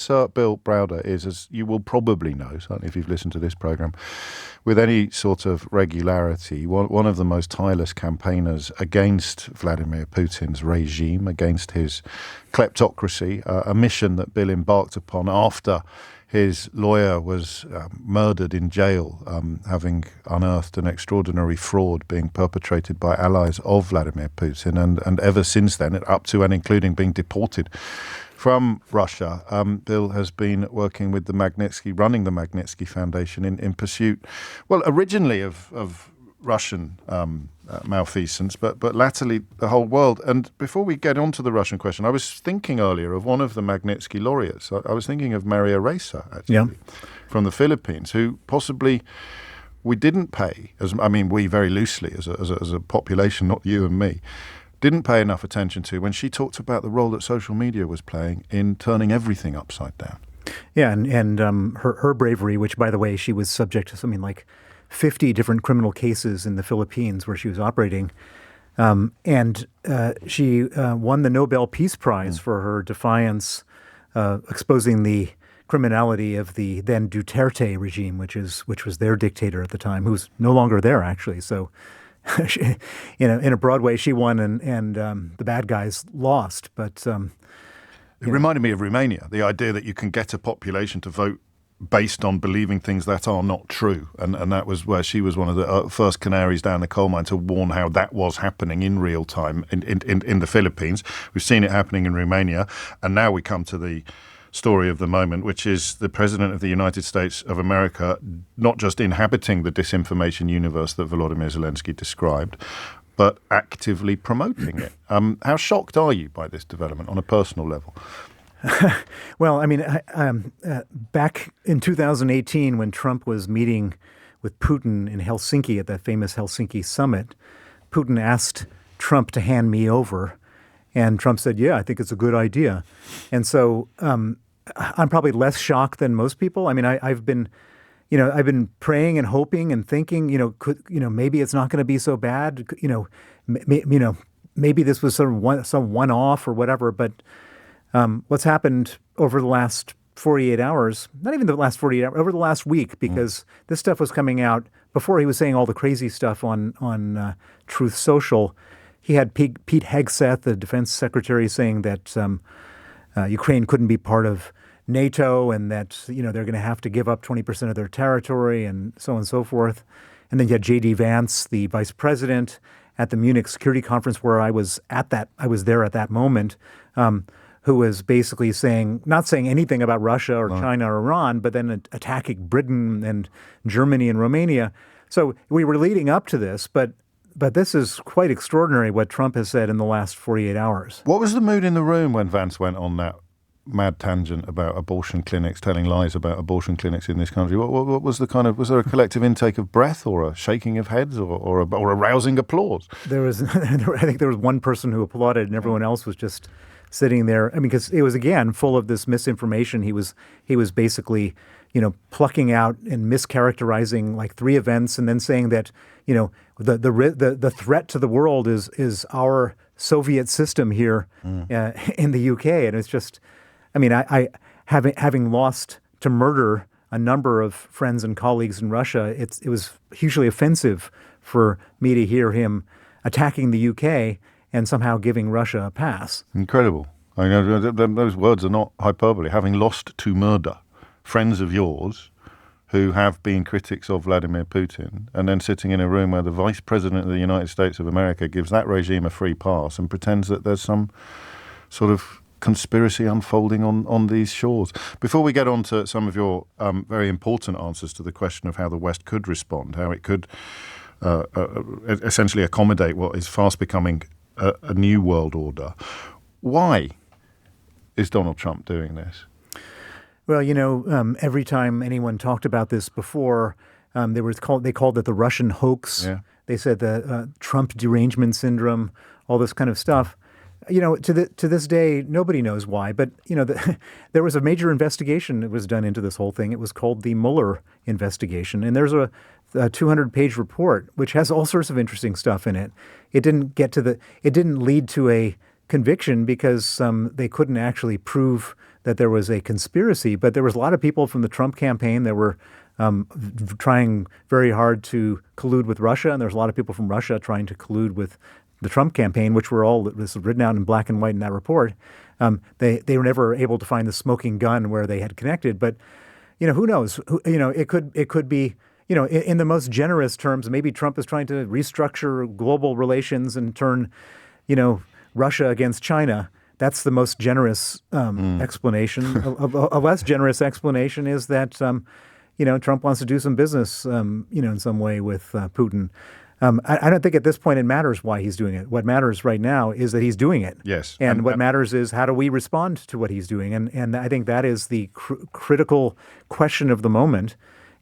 Sir Bill Browder is, as you will probably know, certainly if you've listened to this program, with any sort of regularity, one of the most tireless campaigners against Vladimir Putin's regime, against his kleptocracy, a mission that Bill embarked upon after his lawyer was murdered in jail, having unearthed an extraordinary fraud being perpetrated by allies of Vladimir Putin, and ever since then, up to and including being deported from Russia. Bill has been working with running the Magnitsky Foundation in pursuit, well, originally of Russian malfeasance, but latterly the whole world. And before we get on to the Russian question, I was thinking earlier of one of the Magnitsky laureates. I was thinking of Maria Ressa, actually, from the Philippines, who possibly we didn't pay, we very loosely as a population, not you and me, didn't pay enough attention to when she talked about the role that social media was playing in turning everything upside down. Yeah, and her bravery, which, by the way, she was subject to something like 50 different criminal cases in the Philippines where she was operating. And she won the Nobel Peace Prize for her defiance, exposing the criminality of the then Duterte regime, which was their dictator at the time, who's no longer there, actually. So she, in a broad way, she won and the bad guys lost. But it reminded me of Romania, the idea that you can get a population to vote based on believing things that are not true. And that was where she was one of the first canaries down the coal mine to warn how that was happening in real time in the Philippines. We've seen it happening in Romania. And now we come to the story of the moment, which is the President of the United States of America not just inhabiting the disinformation universe that Volodymyr Zelenskyy described, but actively promoting it. How shocked are you by this development on a personal level? Well, back in 2018, when Trump was meeting with Putin in Helsinki at that famous Helsinki summit, Putin asked Trump to hand me over. And Trump said, yeah, I think it's a good idea. And so I'm probably less shocked than most people. I've been praying and hoping and thinking, maybe it's not going to be so bad. Maybe this was some one-off or whatever. But what's happened over the last 48 hours, not even the last 48 hours, over the last week, because this stuff was coming out before he was saying all the crazy stuff on Truth Social. He had Pete Hegseth, the defense secretary, saying that Ukraine couldn't be part of NATO and that they're going to have to give up 20% of their territory and so on and so forth. And then you had J.D. Vance, the vice president, at the Munich Security Conference where I was there at that moment, who was basically not saying anything about Russia or China or Iran, but then attacking Britain and Germany and Romania. So we were leading up to this, but this is quite extraordinary what Trump has said in the last 48 hours. What was the mood in the room when Vance went on that mad tangent about abortion clinics, telling lies about abortion clinics in this country? What was was there a collective intake of breath or a shaking of heads or a rousing applause? I think there was one person who applauded and everyone else was just sitting there. Because it was, again, full of this misinformation. He was basically plucking out and mischaracterizing like three events and then saying that, the threat to the world is our Soviet system here in the UK. And it's just, having lost to murder a number of friends and colleagues in Russia, it was hugely offensive for me to hear him attacking the UK and somehow giving Russia a pass. Incredible. Those words are not hyperbole. Having lost to murder friends of yours who have been critics of Vladimir Putin, and then sitting in a room where the Vice President of the United States of America gives that regime a free pass and pretends that there's some sort of conspiracy unfolding on these shores. Before we get on to some of your very important answers to the question of how the West could respond, how it could essentially accommodate what is fast becoming a new world order, why is Donald Trump doing this? Well, every time anyone talked about this before, they called it the Russian hoax. Yeah. They said the Trump derangement syndrome, all this kind of stuff. To this day, nobody knows why. But, there was a major investigation that was done into this whole thing. It was called the Mueller investigation. And there's a 200-page report, which has all sorts of interesting stuff in it. It didn't lead to a conviction because they couldn't actually prove that there was a conspiracy. But there was a lot of people from the Trump campaign that were trying very hard to collude with Russia, and there was a lot of people from Russia trying to collude with the Trump campaign, which was written out in black and white in that report. They were never able to find the smoking gun where they had connected. But who knows? It could be. In the most generous terms, maybe Trump is trying to restructure global relations and turn, Russia against China. That's the most generous explanation. A less generous explanation is that, Trump wants to do some business, in some way with Putin. I don't think at this point it matters why he's doing it. What matters right now is that he's doing it. Yes. And what matters is how do we respond to what he's doing? And I think that is the critical question of the moment.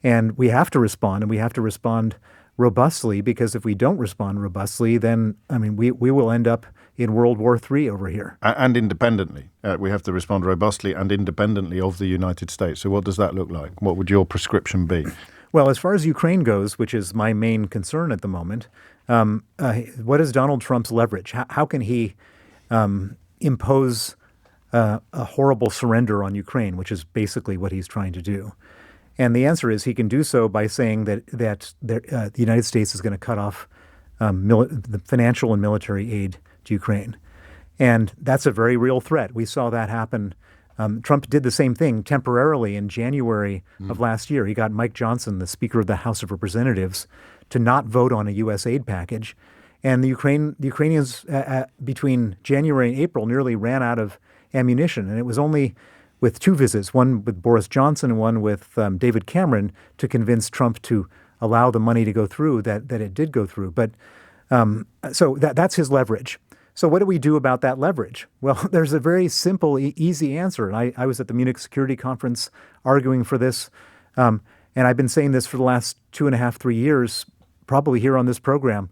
And we have to respond, and we have to respond robustly, because if we don't respond robustly, then, we will end up in World War III over here. And independently. We have to respond robustly and independently of the United States. So what does that look like? What would your prescription be? Well, as far as Ukraine goes, which is my main concern at the moment, what is Donald Trump's leverage? How can he impose a horrible surrender on Ukraine, which is basically what he's trying to do? And the answer is he can do so by saying that the United States is going to cut off the financial and military aid to Ukraine. And that's a very real threat. We saw that happen. Trump did the same thing temporarily in January of last year. He got Mike Johnson, the Speaker of the House of Representatives, to not vote on a U.S. aid package. And the Ukrainians, between January and April, nearly ran out of ammunition. And it was only with two visits, one with Boris Johnson and one with David Cameron, to convince Trump to allow the money to go through, that it did go through. But so that's his leverage. So what do we do about that leverage? Well, there's a very simple, easy answer. And I was at the Munich Security Conference arguing for this. And I've been saying this for the last 2.5, 3 years, probably here on this program,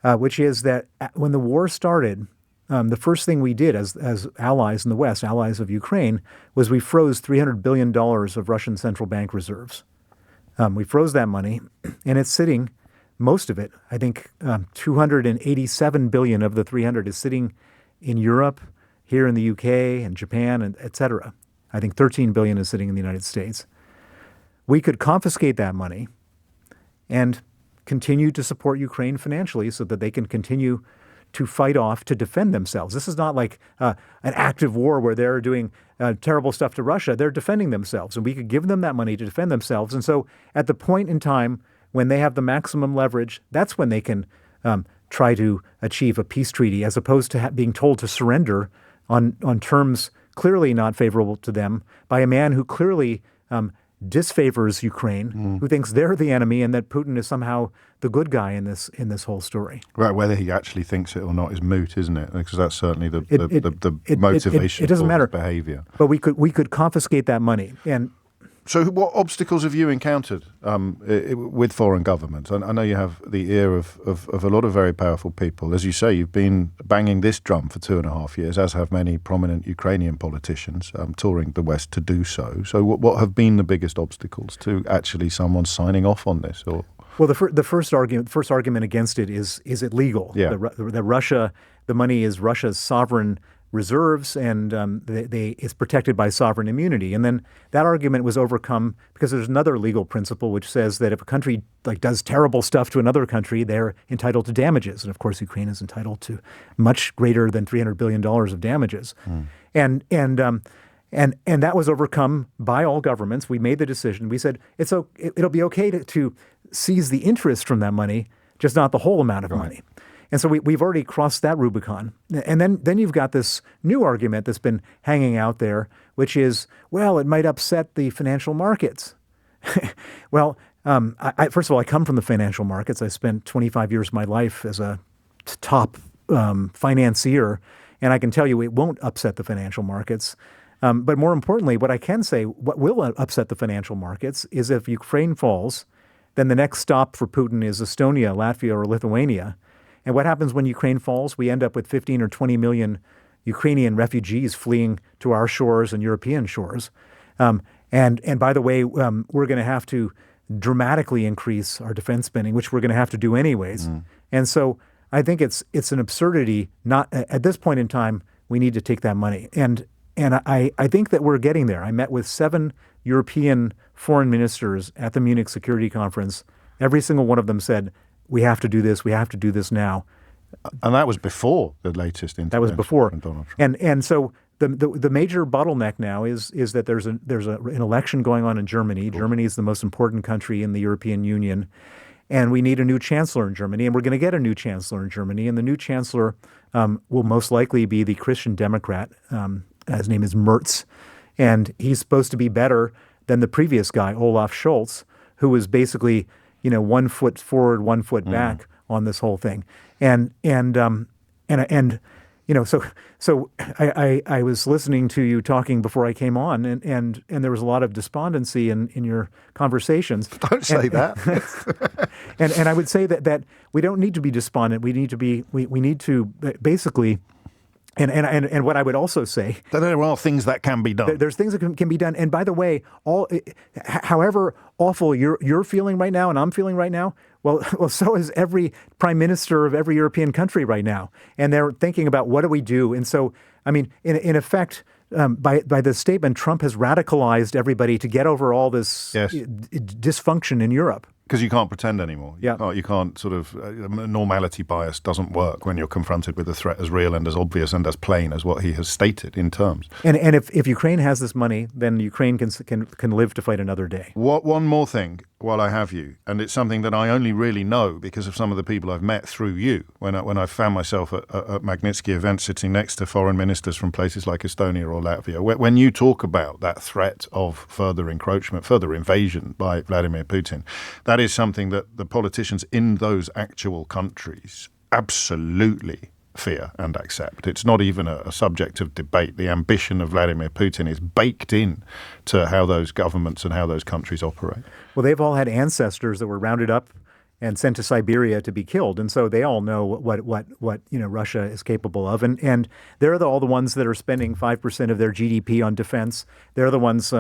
which is that when the war started, the first thing we did as allies in the West, allies of Ukraine, was we froze $300 billion of Russian central bank reserves. We froze that money, and it's sitting, most of it, I think 287 billion of the 300 is sitting in Europe, here in the UK and Japan, and et cetera. I think 13 billion is sitting in the United States. We could confiscate that money and continue to support Ukraine financially so that they can continue to fight off, to defend themselves. This is not like an active war where they're doing terrible stuff to Russia. They're defending themselves, and we could give them that money to defend themselves. And so at the point in time when they have the maximum leverage, that's when they can try to achieve a peace treaty, as opposed to being told to surrender on terms clearly not favorable to them by a man who clearly disfavors Ukraine, who thinks they're the enemy and that Putin is somehow the good guy in this whole story. Right, whether he actually thinks it or not is moot, isn't it? Because that's certainly the motivation it doesn't for matter. his behavior. But we could confiscate that money. And so what obstacles have you encountered with foreign governments? I know you have the ear of a lot of very powerful people. As you say, you've been banging this drum for 2.5 years, as have many prominent Ukrainian politicians touring the West to do so. So what have been the biggest obstacles to actually someone signing off on this? Or well, the first argument against it is it legal? Yeah. The money is Russia's sovereign reserves, and it's protected by sovereign immunity. And then that argument was overcome because there's another legal principle which says that if a country does terrible stuff to another country, they're entitled to damages. And of course, Ukraine is entitled to much greater than $300 billion of damages. And that was overcome by all governments. We made the decision. We said it'll be okay to seize the interest from that money, just not the whole amount of money. And so we've already crossed that Rubicon. And then you've got this new argument that's been hanging out there, which is, well, it might upset the financial markets. Well, first of all, I come from the financial markets. I spent 25 years of my life as a top financier, and I can tell you it won't upset the financial markets. But more importantly, what I can say, what will upset the financial markets is if Ukraine falls, then the next stop for Putin is Estonia, Latvia, or Lithuania. And what happens when Ukraine falls? We end up with 15 or 20 million Ukrainian refugees fleeing to our shores and European shores. And by the way, we're going to have to dramatically increase our defense spending, which we're going to have to do anyways. And so I think it's an absurdity. Not at this point in time, we need to take that money. And I think that we're getting there. I met with 7 European foreign ministers at the Munich Security Conference. Every single one of them said, we have to do this. We have to do this now. And that was before the latest intervention. That was before. From Donald Trump. And so the major bottleneck now is that there's an election going on in Germany. Germany is the most important country in the European Union. And we need a new chancellor in Germany, and we're going to get a new chancellor in Germany. And the new chancellor will most likely be the Christian Democrat. His name is Merz. And he's supposed to be better than the previous guy, Olaf Scholz, who was basically, 1 foot forward, 1 foot back on this whole thing. So I was listening to you talking before I came on, and there was a lot of despondency in your conversations. Don't say that. and I would say that we don't need to be despondent. We need to basically. And what I would also say, there are things that can be done. There's things that can be done. And by the way, however awful you're feeling right now and I'm feeling right now, well, so is every prime minister of every European country right now. And they're thinking about what do we do? And so, I mean, in effect, by this statement, Trump has radicalized everybody to get over all this dysfunction in Europe. Because you can't pretend anymore. Yeah. You can't sort of, normality bias doesn't work when you're confronted with a threat as real and as obvious and as plain as what he has stated in terms. And if Ukraine has this money, then Ukraine can live to fight another day. One more thing while I have you, and it's something that I only really know because of some of the people I've met through you when I found myself at Magnitsky events sitting next to foreign ministers from places like Estonia or Latvia. When you talk about that threat of further encroachment, further invasion by Vladimir Putin, that is something that the politicians in those actual countries absolutely fear and accept. It's not even a subject of debate. The ambition of Vladimir Putin is baked in to how those governments and how those countries operate. Well, they've all had ancestors that were rounded up and sent to Siberia to be killed, and so they all know what Russia is capable of, and they're all the ones that are spending 5% of their GDP on defense. They're the ones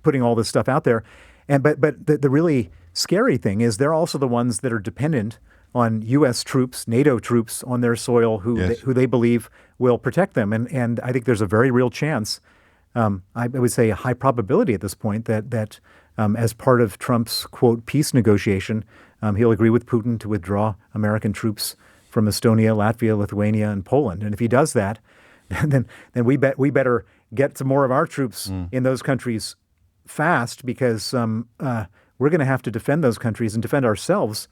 putting all this stuff out there, but the really scary thing is they're also the ones that are dependent on U.S. troops, NATO troops on their soil who they believe will protect them. And I think there's a very real chance, I would say a high probability at this point, that as part of Trump's, quote, peace negotiation, he'll agree with Putin to withdraw American troops from Estonia, Latvia, Lithuania, and Poland. And if he does that, then we better get some more of our troops in those countries fast, because we're going to have to defend those countries and defend ourselves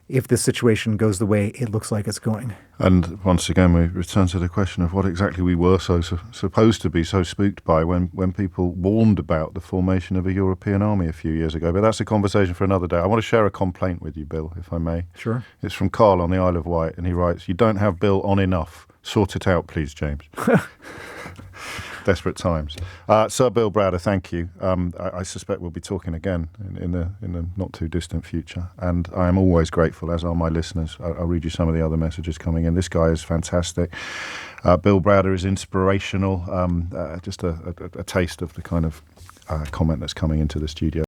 if this situation goes the way it looks like it's going. And once again, we return to the question of what exactly we were supposed to be so spooked by when people warned about the formation of a European army a few years ago. But that's a conversation for another day. I want to share a complaint with you, Bill, if I may. Sure. It's from Carl on the Isle of Wight, and he writes, "You don't have Bill on enough. Sort it out, please, James." Desperate times. Sir Bill Browder, thank you. I suspect we'll be talking again in the not too distant future. And I am always grateful, as are my listeners. I'll read you some of the other messages coming in. This guy is fantastic. Bill Browder is inspirational. Just a taste of the kind of comment that's coming into the studio.